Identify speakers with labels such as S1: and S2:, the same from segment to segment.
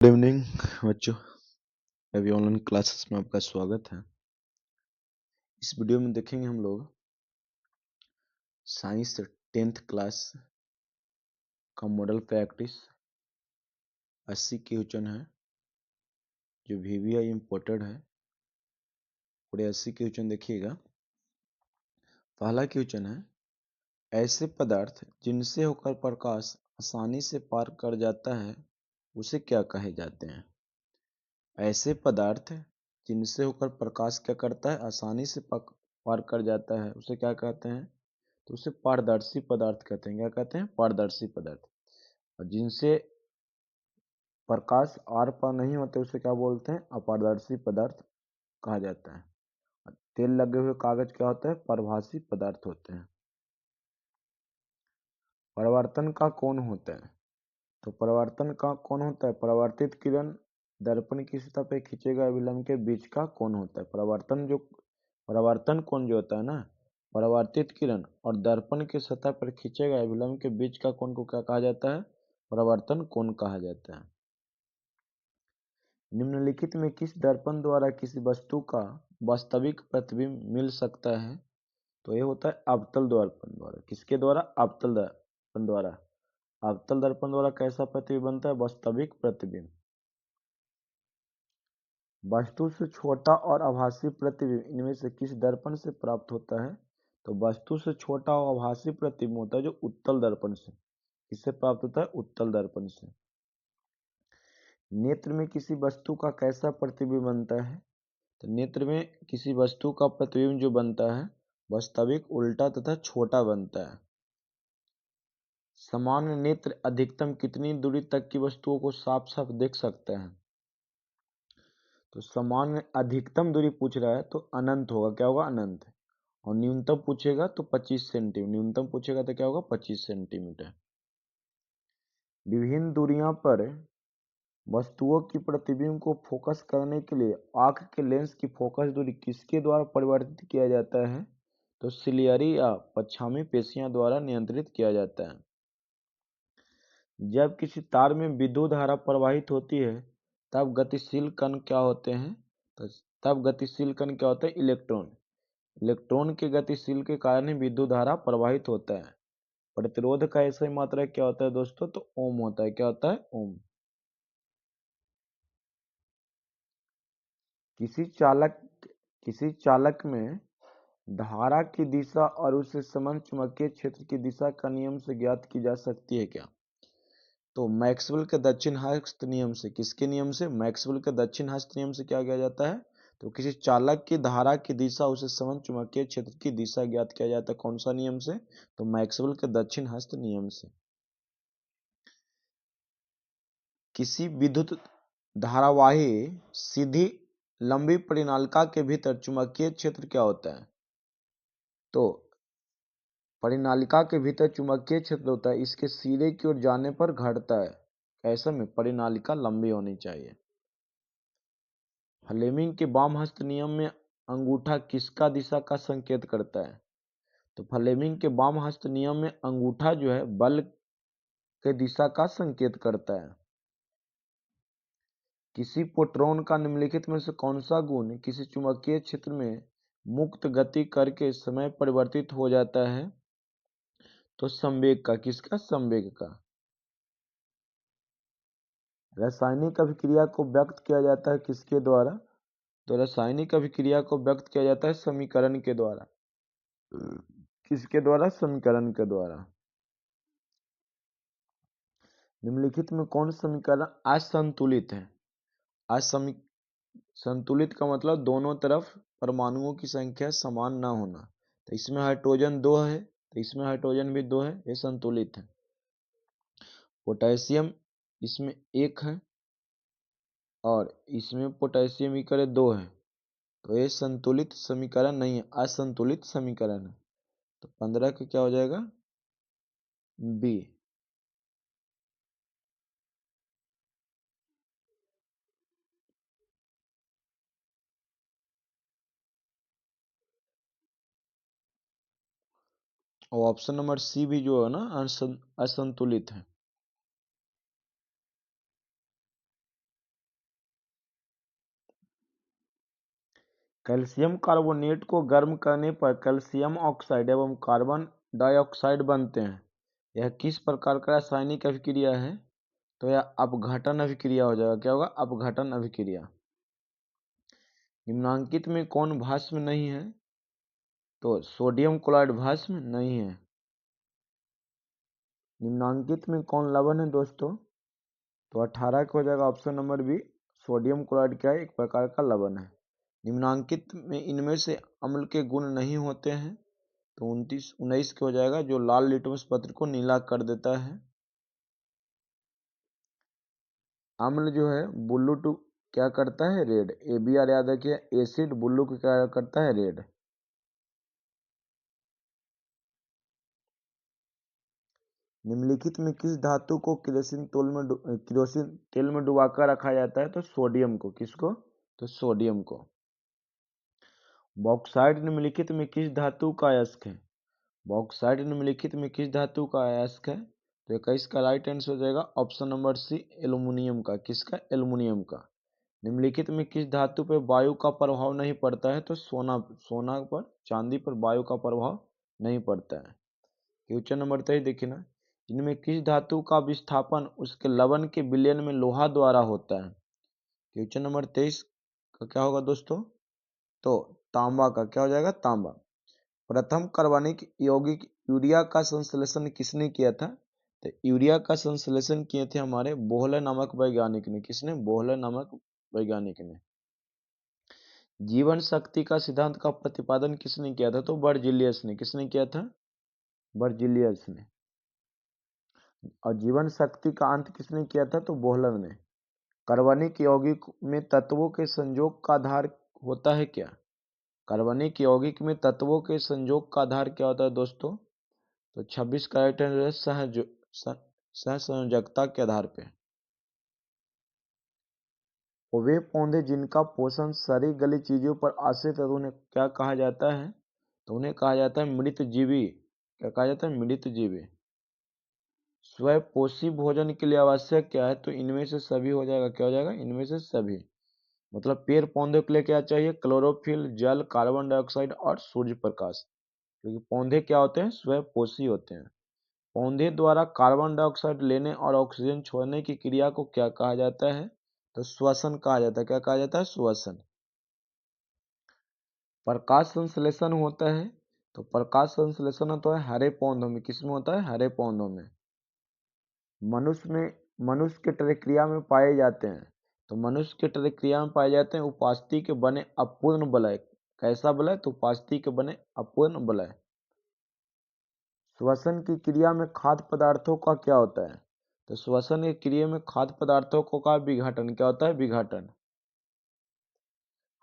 S1: Good evening बच्चों, अभी online classes में आपका स्वागत है। इस वीडियो में देखेंगे हम लोग साइंस 10th क्लास का मॉडल प्रैक्टिस 80 क्वेश्चन है जो VVI इम्पोर्टेड है। पूरे 80 क्वेश्चन देखिएगा। पहला क्वेश्चन है, ऐसे पदार्थ जिनसे होकर प्रकाश आसानी से पार कर जाता है उसे क्या कहे जाते हैं? ऐसे पदार्थ जिनसे होकर प्रकाश क्या करता है, आसानी से पार कर जाता है, उसे क्या कहते हैं? तो उसे पारदर्शी पदार्थ कहते हैं। क्या कहते हैं? पारदर्शी पदार्थ। और जिनसे प्रकाश आर पार नहीं होते उसे क्या बोलते हैं? अपारदर्शी पदार्थ कहा जाता है। तेल लगे हुए कागज क्या होता है? पारभासी पदार्थ होते हैं। परावर्तन का कौन होता है? तो परावर्तन का कौन होता है? परावर्तित किरण दर्पण की सतह पर खींचे गए अभिलंब के बीच का कौन होता है? परावर्तन कोण जो होता है ना, परावर्तित किरण और दर्पण की सतह पर खींचे गए अभिलंब के बीच का कोण को क्या कहा जाता है? परावर्तन कोण कहा जाता है। निम्नलिखित में किस दर्पण द्वारा किसी वस्तु का वास्तविक प्रतिबिंब मिल सकता है? तो ये होता है अवतल दर्पण द्वारा। किसके द्वारा? अवतल दर्पण द्वारा। अवतल दर्पण द्वारा कैसा प्रतिबिंब बनता है? वास्तविक प्रतिबिंब। वस्तु से छोटा और आभासी प्रतिबिंब इनमें से किस दर्पण से प्राप्त होता है? तो वस्तु से छोटा और आभासी प्रतिबिंब होता है जो उत्तल दर्पण से। किससे प्राप्त होता है? उत्तल दर्पण से। नेत्र में किसी वस्तु का कैसा प्रतिबिंब बनता है? तो नेत्र में किसी वस्तु का प्रतिबिंब जो बनता है वास्तविक उल्टा तथा छोटा बनता है। सामान्य नेत्र अधिकतम कितनी दूरी तक की वस्तुओं को साफ साफ देख सकते हैं? तो सामान्य अधिकतम दूरी पूछ रहा है तो अनंत होगा। क्या होगा? अनंत। और न्यूनतम पूछेगा तो 25 सेंटीमीटर। न्यूनतम पूछेगा तो क्या होगा? 25 सेंटीमीटर। विभिन्न दूरियों पर वस्तुओं की प्रतिबिंब को फोकस करने के लिए आंख के लेंस की फोकस दूरी किसके द्वारा परिवर्तित किया जाता है? तो सिलियरी या पछामी पेशियों द्वारा नियंत्रित किया जाता है। जब किसी तार में विद्युत धारा प्रवाहित होती है तब गतिशील कण क्या होते हैं? तो तब गतिशील कण क्या होते हैं? इलेक्ट्रॉन। इलेक्ट्रॉन के गतिशील के कारण ही विद्युत धारा प्रवाहित होता है। प्रतिरोध का ऐसा मात्रा क्या होता है दोस्तों? तो ओम होता है। क्या होता है? ओम। किसी चालक में धारा की दिशा और उससे संबंध चुंबकीय क्षेत्र की दिशा का नियम से ज्ञात की जा सकती है क्या? तो मैक्सवेल के दक्षिण हस्त नियम से। किसके नियम से? मैक्सवेल के दक्षिण हस्त नियम से क्या किया जाता है? तो किसी चालक की धारा की दिशा उससे संबंध चुंबकीय क्षेत्र की दिशा ज्ञात किया जाता है। कौन सा नियम से? तो मैक्सवेल के दक्षिण हस्त नियम से। किसी विद्युत धारावाही सीधी लंबी परिनालिका के भीतर चुंबकीय क्षेत्र क्या होता है? तो परिनालिका के भीतर चुंबकीय क्षेत्र होता है, इसके सिरे की ओर जाने पर घटता है। ऐसे में परिनालिका लंबी होनी चाहिए। फ्लेमिंग के वाम हस्त नियम में अंगूठा किसका दिशा का संकेत करता है? तो फ्लेमिंग के वाम हस्त नियम में अंगूठा जो है बल के दिशा का संकेत करता है। किसी प्रोटॉन का निम्नलिखित में से कौन सा गुण किसी चुंबकीय क्षेत्र में मुक्त गति करके समय परिवर्तित हो जाता है? तो संवेग का। किसका? संवेग का। रासायनिक अभिक्रिया को व्यक्त किया जाता है किसके द्वारा? तो रासायनिक अभिक्रिया को व्यक्त किया जाता है समीकरण के द्वारा। किसके द्वारा? समीकरण के द्वारा। निम्नलिखित में कौन समीकरण असंतुलित है? संतुलित का मतलब दोनों तरफ परमाणुओं की संख्या समान ना होना। तो इसमें हाइड्रोजन 2 है तो इसमें हाइड्रोजन भी 2 है, ये संतुलित है। पोटेशियम इसमें 1 है और इसमें पोटेशियम ही करे 2 है, तो ये संतुलित समीकरण नहीं है, असंतुलित समीकरण है। तो 15 का क्या हो जाएगा? बी। और ऑप्शन नंबर सी भी जो है ना असंतुलित है। कैल्शियम कार्बोनेट को गर्म करने पर कैल्शियम ऑक्साइड एवं कार्बन डाइऑक्साइड बनते हैं। यह किस प्रकार का रासायनिक अभिक्रिया है? तो यह अपघटन अभिक्रिया हो जाएगा। क्या होगा? अपघटन अभिक्रिया। निम्नांकित में कौन भस्म नहीं है? तो सोडियम क्लोराइड भस्म नहीं है। निम्नांकित में कौन लवण है दोस्तों? तो 18 का हो जाएगा option number B. Sodium chloride क्या है? एक प्रकार का लवण है। निम्नांकित में इनमें से अम्ल के गुण नहीं होते हैं। तो 19 के हो जाएगा, जो लाल लिटमस पत्र को नीला कर देता है। अम्ल जो है ब्लू टू क्या करता है? रेड। ABR याद रखिए, एसिड ब्लू को क्या करता है? रेड। निम्नलिखित में किस धातु को किरोसिन तेल में डुबाकर रखा जाता है? तो सोडियम को। किसको? तो सोडियम को। बॉक्साइट निम्नलिखित में किस धातु का अयस्क है? बॉक्साइट निम्नलिखित में किस धातु का अयस्क है? तो 21 का राइट आंसर हो जाएगा ऑप्शन नंबर सी, एल्यूमिनियम का। किसका? एल्यूमिनियम का। निम्नलिखित में किस धातु पर वायु का प्रभाव नहीं पड़ता है? तो सोना पर, चांदी पर वायु का प्रभाव नहीं पड़ता है। क्वेश्चन नंबर 23 देखिए ना, इनमें किस धातु का विस्थापन उसके लवण के विलयन में लोहा द्वारा होता है? क्वेश्चन नंबर 23 का क्या होगा दोस्तों? तो तांबा का। क्या हो जाएगा? तांबा। प्रथम कार्बनिक यौगिक यूरिया का संश्लेषण किसने किया था? तो यूरिया का संश्लेषण किए थे हमारे बोहले नामक वैज्ञानिक ने। किसने? बोहले नामक वैज्ञानिक ने। जीवन शक्ति का सिद्धांत का प्रतिपादन किसने किया था? तो बर्जिलियस ने। किसने किया था? बर्जिलियस ने। और जीवन शक्ति का अंत किसने किया था? तो बोहलर ने। कार्बनिक यौगिक में तत्वों के संयोग का आधार होता है क्या? कार्बनिक यौगिक में तत्वों के संयोग का आधार क्या होता है दोस्तों? तो 26 का राइट आंसर है सहसंयोजकता के आधार पे। वे पौधे जिनका पोषण सड़ी गली चीजों पर आश्रित है, तो उन्हें क्या कहा जाता है? तो उन्हें कहा जाता है मृतजीवी। क्या कहा जाता है? मृतजीवी। स्वपोषी भोजन के लिए आवश्यक क्या है? तो इनमें से सभी हो जाएगा। क्या हो जाएगा? इनमें से सभी। मतलब पेड़ पौधे के लिए क्या चाहिए? क्लोरोफिल, जल, कार्बन डाइऑक्साइड और सूर्य प्रकाश। क्योंकि पौधे क्या होते हैं? स्वपोषी होते हैं। पौधे द्वारा कार्बन डाइऑक्साइड लेने और ऑक्सीजन छोड़ने की क्रिया को क्या कहा जाता है? तो श्वसन कहा जाता है। क्या कहा जाता है? श्वसन। प्रकाश संश्लेषण होता है, तो प्रकाश संश्लेषण होता है हरे पौधों में। किसमें होता है? हरे पौधों में। मनुष्य के प्रक्रिया में पाए जाते हैं, तो मनुष्य के प्रक्रिया में पाए जाते हैं उपास्थि के बने अपूर्ण वलय। कैसा वलय? तो उपास्थि के बने अपूर्ण वलय। श्वसन की क्रिया में खाद्य पदार्थों का क्या होता है? तो श्वसन की क्रिया में खाद्य पदार्थों का विघटन। क्या होता है? विघटन।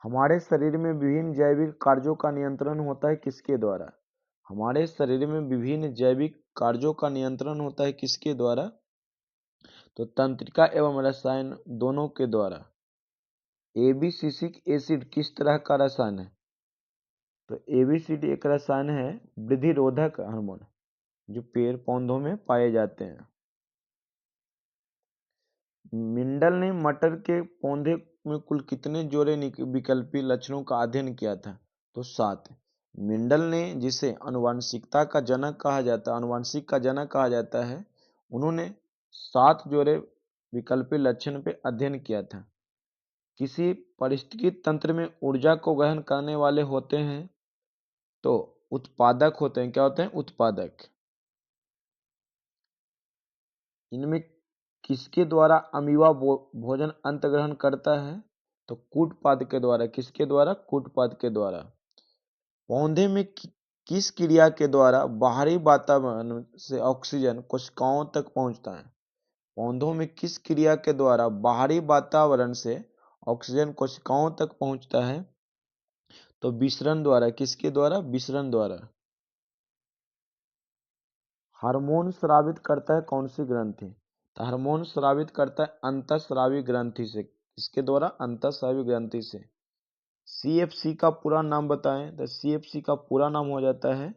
S1: हमारे शरीर में विभिन्न जैविक कार्यों का नियंत्रण होता है किसके द्वारा? हमारे शरीर में विभिन्न जैविक कार्यों का नियंत्रण होता है किसके द्वारा? तो तंत्रिका एवं रसायन दोनों के द्वारा। एबिसिसिक एसिड किस तरह का रसायन है? तो एबिसिड एक रसायन है वृद्धि रोधक हार्मोन, जो पेड़ पौधों में पाए जाते हैं। मिंडल ने मटर के पौधे में कुल कितने जोड़े विकल्पी लक्षणों का अध्ययन किया था? तो 7। मिंडल ने, जिसे अनुवांशिकता का जनक कहा जाता है, अनुवांशिक का जनक कहा जाता है, उन्होंने 7 जोड़े विकल्पी लक्षण पे अध्ययन किया था। किसी पारिस्थितिकी तंत्र में ऊर्जा को ग्रहण करने वाले होते हैं, तो उत्पादक होते हैं। क्या होते हैं? उत्पादक। इनमें किसके द्वारा अमीबा भोजन अंत ग्रहण करता है? तो कूटपाद के द्वारा। किसके द्वारा? कूटपाद के द्वारा। पौधे में किस क्रिया के द्वारा बाहरी वातावरण से ऑक्सीजन कोशिकाओं तक पहुंचता है? पौधों में किस क्रिया के द्वारा बाहरी वातावरण से ऑक्सीजन कोशिकाओं तक पहुंचता है? तो विसरण द्वारा। किसके द्वारा? विसरण द्वारा। हार्मोन स्रावित करता है कौन सी ग्रंथि? तो हार्मोन स्रावित करता है अंतःस्रावी ग्रंथि से। किसके द्वारा? अंतःस्रावी ग्रंथि से। CFC का पूरा नाम बताएं। तो CFC का पूरा नाम हो जाता है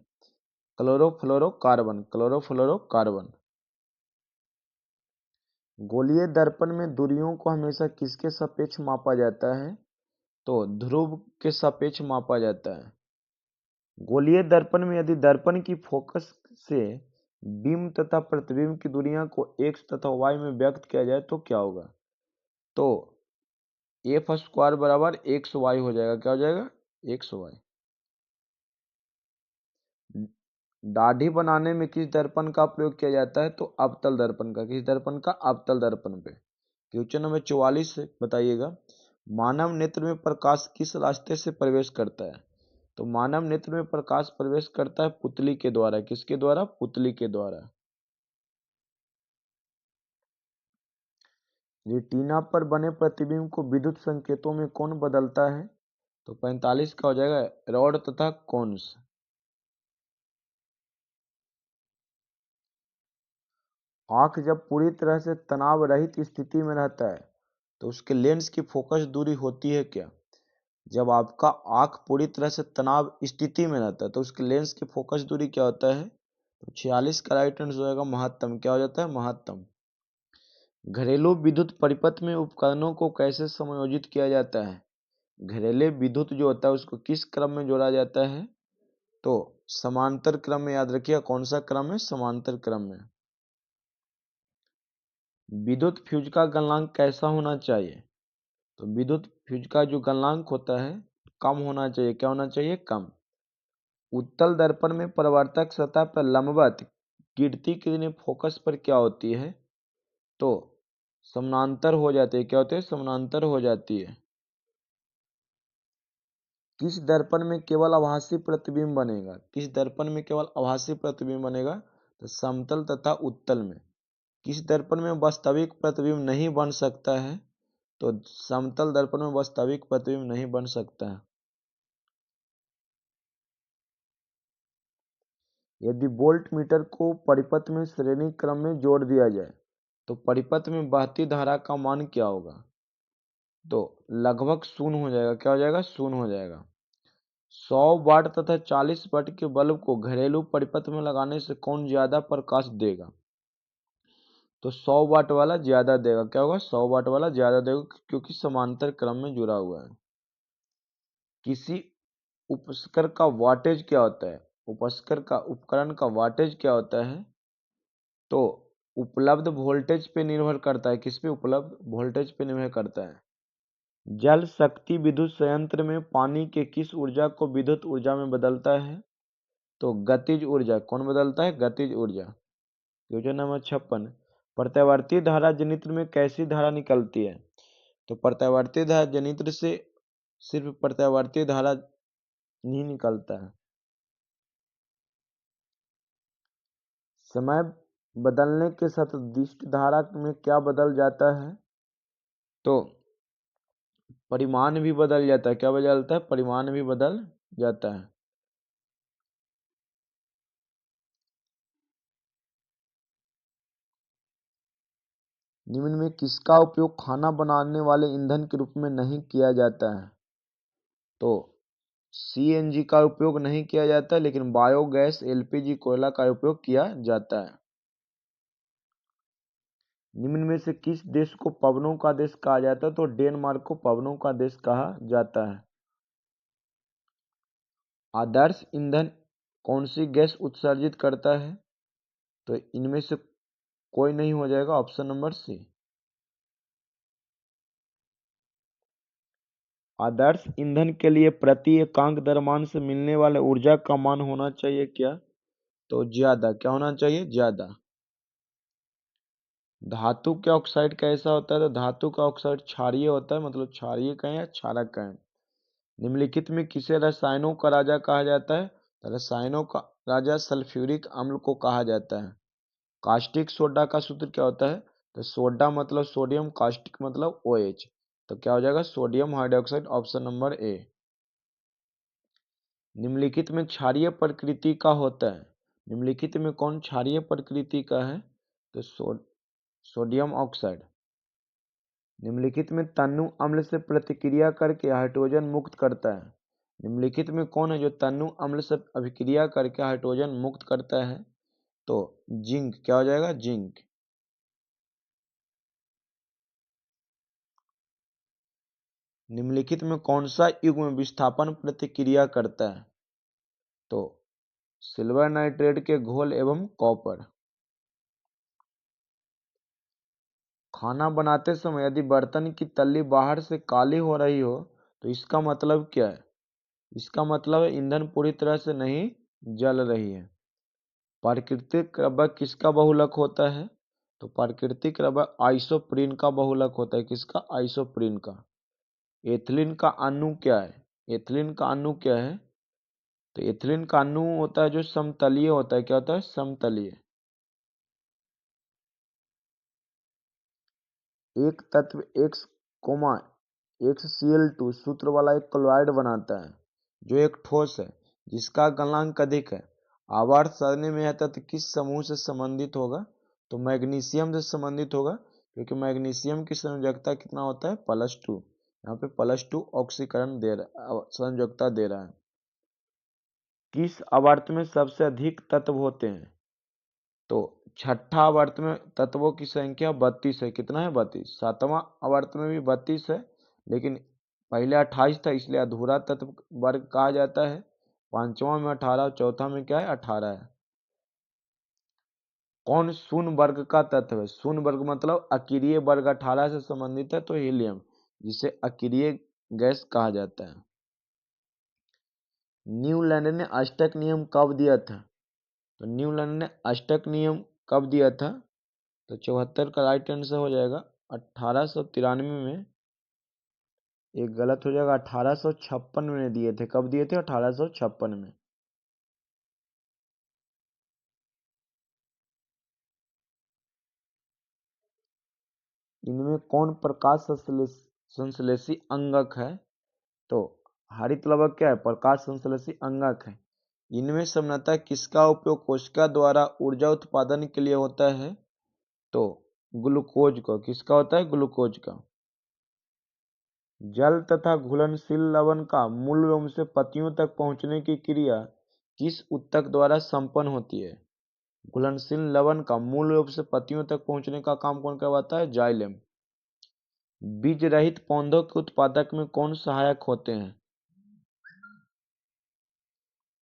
S1: क्लोरोफ्लोरोकार्बन। क्लोरोफ्लोरोकार्बन। गोलीय दर्पण में दूरियों को हमेशा किसके सापेक्ष मापा जाता है? तो ध्रुव के सापेक्ष मापा जाता है। गोलीय दर्पण में यदि दर्पण की फोकस से बिंब तथा प्रतिबिंब की दूरियां को x तथा y में व्यक्त किया जाए तो क्या होगा? तो एफ स्क्वायर बराबर एक्स वाई हो जाएगा। क्या हो जाएगा? X y. दाढ़ी बनाने में किस दर्पण का प्रयोग किया जाता है? तो अवतल दर्पण का। किस दर्पण का? अवतल दर्पण पे। क्वेश्चन नंबर 44 बताइएगा, मानव नेत्र में प्रकाश किस रास्ते से प्रवेश करता है? तो मानव नेत्र में प्रकाश प्रवेश करता है पुतली के द्वारा। किसके द्वारा? पुतली के द्वारा। रेटिना पर बने प्रतिबिंब को विद्युत संकेतों में कौन बदलता है? तो 45 का हो जाएगा रॉड तथा कोन्स। आंख जब पूरी तरह से तनाव रहित स्थिति में रहता है तो उसके लेंस की फोकस दूरी होती है क्या? जब आपका आंख पूरी तरह से तनाव स्थिति में रहता है तो उसके लेंस की फोकस दूरी क्या होता है? तो 46 का राइट आंसर हो जाएगा महत्तम। क्या हो जाता है? महत्तम। घरेलू विद्युत परिपथ में उपकरणों को कैसे समायोजित किया जाता है? घरेलू विद्युत जो होता है उसको किस क्रम में जोड़ा जाता है? तो समांतर क्रम में। याद रखिए कौन सा क्रम है? समांतर क्रम में। विद्युत फ्यूज का गलनांक कैसा होना चाहिए? तो विद्युत फ्यूज का जो गलनांक होता है कम होना चाहिए। क्या होना चाहिए? कम। उत्तल दर्पण में परावर्तक सतह पर लंबवत गिरती किरणें फोकस पर क्या होती है? तो समानांतर हो जाती है। क्या होते हैं? समानांतर हो जाती है। किस दर्पण में केवल आभासी प्रतिबिंब बनेगा? किस दर्पण में केवल आभासी प्रतिबिंब बनेगा? तो समतल तथा उत्तल में। किस दर्पण में वास्तविक प्रतिबिंब नहीं बन सकता है? तो समतल दर्पण में वास्तविक प्रतिबिंब नहीं बन सकता है। यदि वोल्ट मीटर को परिपथ में श्रेणी क्रम में जोड़ दिया जाए तो परिपथ में बहती धारा का मान क्या होगा? तो लगभग शून्य हो जाएगा। क्या हो जाएगा? शून्य हो जाएगा। 100 वाट तथा 40 वाट के बल्ब को घरेलू परिपथ में लगाने से कौन ज्यादा प्रकाश देगा? तो 100 वाट वाला ज्यादा देगा। क्या होगा? 100 वाट वाला ज्यादा देगा क्योंकि समांतर क्रम में जुड़ा हुआ है। किसी उपकरण का वाटेज क्या होता है? उपकरण का वाटेज क्या होता है? तो उपलब्ध वोल्टेज पे निर्भर करता है। किस पे? उपलब्ध वोल्टेज पे निर्भर करता है। जल शक्ति विद्युत संयंत्र में पानी के किस ऊर्जा को विद्युत ऊर्जा में बदलता है? तो गतिज ऊर्जा। कौन बदलता है? गतिज ऊर्जा। क्वेश्चन नंबर 56, प्रत्यावर्ती धारा जनित्र में कैसी धारा निकलती है? तो प्रत्यावर्ती धारा जनित्र से सिर्फ प्रत्यावर्ती धारा नहीं निकलता है। समय बदलने के साथ दिष्ट धारा में क्या बदल जाता है? तो परिमाण भी बदल जाता है। क्या बदलता है? परिमाण भी बदल जाता है। निम्न में किसका उपयोग खाना बनाने वाले ईंधन के रूप में नहीं किया जाता है? तो सीएनजी का उपयोग नहीं किया जाता है लेकिन बायोगैस एलपीजी कोयला का उपयोग किया जाता है। निम्न में से किस देश को पवनों का देश कहा जाता है? तो डेनमार्क को पवनों का देश कहा जाता है। आदर्श ईंधन कौन सी गैस उत्सर्जित करता है? तो इनमें से कोई नहीं हो जाएगा। Option number C. आदर्श ईंधन के लिए प्रति एकांक द्रव्यमान से मिलने वाले ऊर्जा का मान होना चाहिए क्या? तो ज्यादा। क्या होना चाहिए? ज्यादा। धातु के ऑक्साइड कैसा होता है? तो धातु का ऑक्साइड क्षारीय होता है, मतलब क्षारीय कहें या क्षारक कहें। निम्नलिखित में किसे रसायनों का राजा कहा जाता है? तो रसायनों का राजा सल्फ्यूरिक अम्ल को कहा जाता है। कास्टिक सोडा का सूत्र क्या होता है? तो सोडा मतलब सोडियम, कास्टिक मतलब OH। तो क्या हो जाएगा? Sodium hydroxide. Option number A. निम्नलिखित में क्षारीय प्रकृति का होता है। निम्नलिखित में कौन क्षारीय प्रकृति का है? तो सोडियम ऑक्साइड। निम्नलिखित में तन्नु अम्ल से प्रतिक्रिया करके हाइड्रोजन मुक्त करता है। निम्नलिखित में कौन है जो तन्नु अम्ल से अभिक्रिया करके हाइड्रोजन मुक्त करता है? तो जिंक। क्या हो जाएगा? जिंक। निम्नलिखित में कौन सा युग्म विस्थापन प्रतिक्रिया करता है? तो सिल्वर नाइट्रेट के घोल एवं कॉपर। खाना बनाते समय यदि बर्तन की तल्ली बाहर से काली हो रही हो तो इसका मतलब क्या है? इसका मतलब है ईंधन पूरी तरह से नहीं जल रही है। प्राकृतिक रबर किसका बहुलक होता है? तो प्राकृतिक रबर आइसोप्रीन का बहुलक होता है। किसका? आइसोप्रीन का। एथिलीन का अणु क्या है? एथिलीन का अणु क्या है? तो एथिलीन का अणु होता है जो समतलीय होता है। क्या होता है? समतलीय। एक तत्व X, HCl2 सूत्र वाला एक क्लोराइड बनाता है जो एक ठोस है जिसका गलनांक अधिक है। आवर्त सारणी में यह तत्व किस समूह से संबंधित होगा? तो मैग्नीशियम से संबंधित होगा, क्योंकि मैग्नीशियम की संयोजकता कितना होता है? +2। यहाँ पे +2 ऑक्सीकरण दे रहा, संयोजकता दे रहा है। किस आवर्त में सबसे अधिक तत्व होते हैं? तो छठा आवर्त में तत्वों की संख्या 32 है। कितना है? 32। सातवां आवर्त में भी 32 है, लेकिन पहले 28 था इसलिए अधूरा तत्व वर्ग कहा जाता है। पांचवा में 18, चौथा में क्या है? 18 है। कौन शून्य वर्ग का तत्व है? शून्य वर्ग मतलब अक्रिय वर्ग 18 से संबंधित है, तो हीलियम, जिसे अक्रिय गैस कहा जाता है। न्यूलैंड ने अष्टक नियम कब दिया था? तो न्यूलैंड ने अष्टक नियम कब दिया था? तो 74 का राइट आंसर हो जाएगा 1893 में। एक गलत हो जाएगा, 1856 में दिए थे। कब दिए थे? 1856 में। इनमें कौन प्रकाश संश्लेषी अंगक है? तो हरित लवक क्या है? प्रकाश संश्लेषी अंगक है। इनमें सामान्यतः किसका उपयोग कोशिका द्वारा ऊर्जा उत्पादन के लिए होता है? तो ग्लूकोज का। किसका होता है? ग्लूकोज का। जल तथा घुलनशील लवण का मूल रूप से पत्तियों तक पहुंचने की क्रिया किस ऊतक द्वारा संपन्न होती है? घुलनशील लवण का मूल रूप से पत्तियों तक पहुंचने का काम कौन करवाता है? जाइलेम। बीज रहित पौधों के उत्पादक में कौन सहायक होते हैं?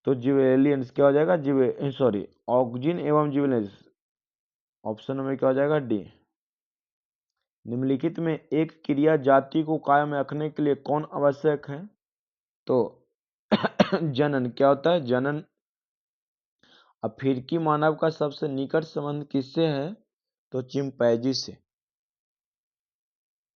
S1: तो जिबरेलियंस क्या हो जाएगा? ऑक्जिन एवं जिबरेलियंस। ऑप्शन नंबर क्या हो जाएगा? डी। निम्नलिखित में एक क्रिया जाति को कायम रखने के लिए कौन आवश्यक है? तो जनन। क्या होता है? जनन। अफ्रीकी मानव का सबसे निकट संबंध किससे है? तो चिंपैंजी से।